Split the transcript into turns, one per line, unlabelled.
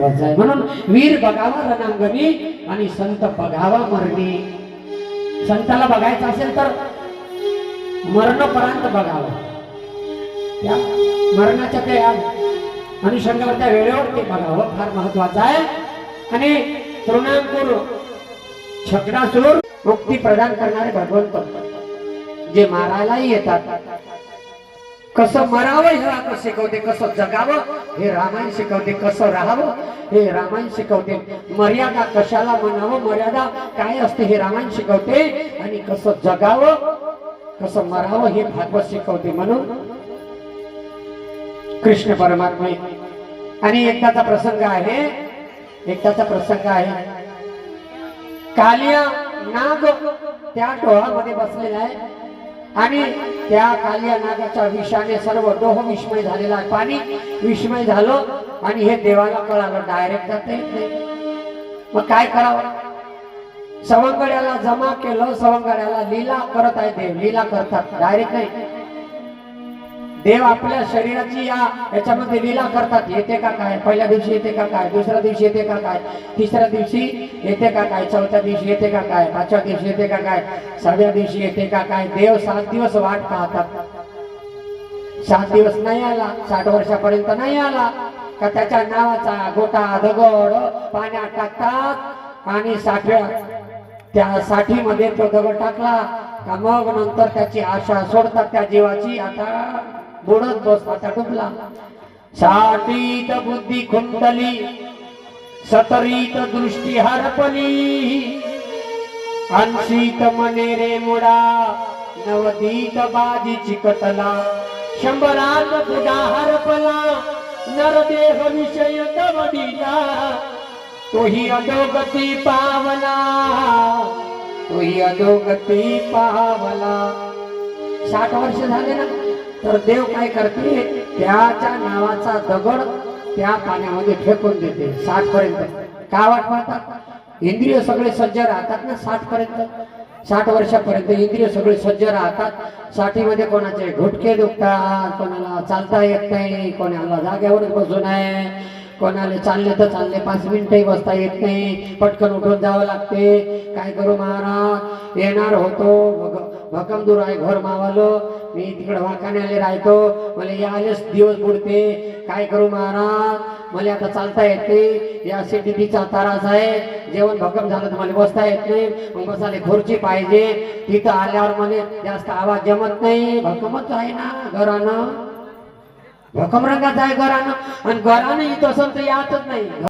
महत्वाचं आहे. म्हणून वीर बघावा रणांगणी आणि संत बघावा मरणी. संताला बघायचं असेल तर मरणपर्यंत बघावं. त्या मरणाच्या त्या अनुषंगावर त्या वेळेवर ते बघावं फार महत्वाचं आहे. आणि तृणांकुर छकडासूर मुक्ती प्रदान करणारे भगवंत जे मारायलाही येतात. कसं मरावं हे आता शिकवते, कसं जगावं हे रामायण शिकवते, कसं राहावं हे रामायण शिकवते, मर्यादा कशाला म्हणावं, मर्यादा काय असते हे रामायण शिकवते, आणि कसं जगावं कसं मरावं हे भागवत शिकवते. म्हणून कृष्ण परमात्मा. आणि एकदाचा प्रसंग आहे, एकदाचा प्रसंग आहे. कालिया नाग त्या डोहामध्ये बसलेला आहे आणि त्या कालिया नागाच्या विषाने सर्व डोह विस्मय झालेला आहे. पाणी विस्मय झालं आणि हे देवाला कळालं, डायरेक्ट जाता येत नाही. मग काय करावं? सवंगड्याला जमा केलं, सवंगड्याला लीला करत आहे देव, लीला करतात, डायरेक्ट नाही. देव आपल्या शरीराची याच्यामध्ये लीला करतात. येते का काय? पहिल्या दिवशी येते का काय? दुसऱ्या दिवशी येते का काय? तिसऱ्या दिवशी येते का काय? चौथ्या दिवशी येते का काय? पाचव्या दिवशी येते का काय? सहाव्या दिवशी येते का काय? देव 7 दिवस वाट पाहतात. 7 दिवस नाही आला, 60 वर्षापर्यंत नाही आला का त्याच्या नावाचा गोटा दगड पाण्यात टाकतात आणि 60व्या त्या 60 मध्ये तो दगड टाकला का मग नंतर त्याची आशा सोडतात त्या जीवाची. आता बुडत बस, आता डुबला. 60ीत बुद्धी खुंटली, 70ीत दृष्टी हरपली, 80ीत मने रे मुडा, 90ीत बाजी चिकटला, 100रात बुडा हरपला, नरदेह विषय दवडीला, तोही अधोगती पावला, तोही अधोगती पावला. 60 वर्ष झाले ना, तर देव काय करते, त्याच्या नावाचा दगड त्या पाण्यामध्ये फेकून देते. 60 पर्यंत का वाट पाहतात? इंद्रिय सगळे सज्ज राहतात ना 60 पर्यंत. 60 वर्षापर्यंत इंद्रिय सगळे सज्ज राहतात. 60 मध्ये कोणाचे घुटके दुखतात, कोणाला चालता येत नाही, कोणाला जागेवरच बसून आहे, कोणाला चालले तर चालले 5 मिनिटही बसता येत नाही, पटकन उठून जावं लागते. काय करू महाराज, येणार होतो भकम दूर आहे घर मावालं, मी तिकडे वाकाण्याले राहतो, मला यालेच दिवस बुडते. काय करू महाराज, मला आता चालता येत नाही, या सिटीचा त्रास आहे, जेवण भक्कम झालं तर मला बसता येत नाही, मग बसाले खुर्ची पाहिजे. तिथं आल्यावर मला जास्त आवाज जमत नाही, भक्कमच आहे ना घरानं, भक्कम रंगाचं आहे घरानं, आणि घरानं इथं असं तर यातच नाही.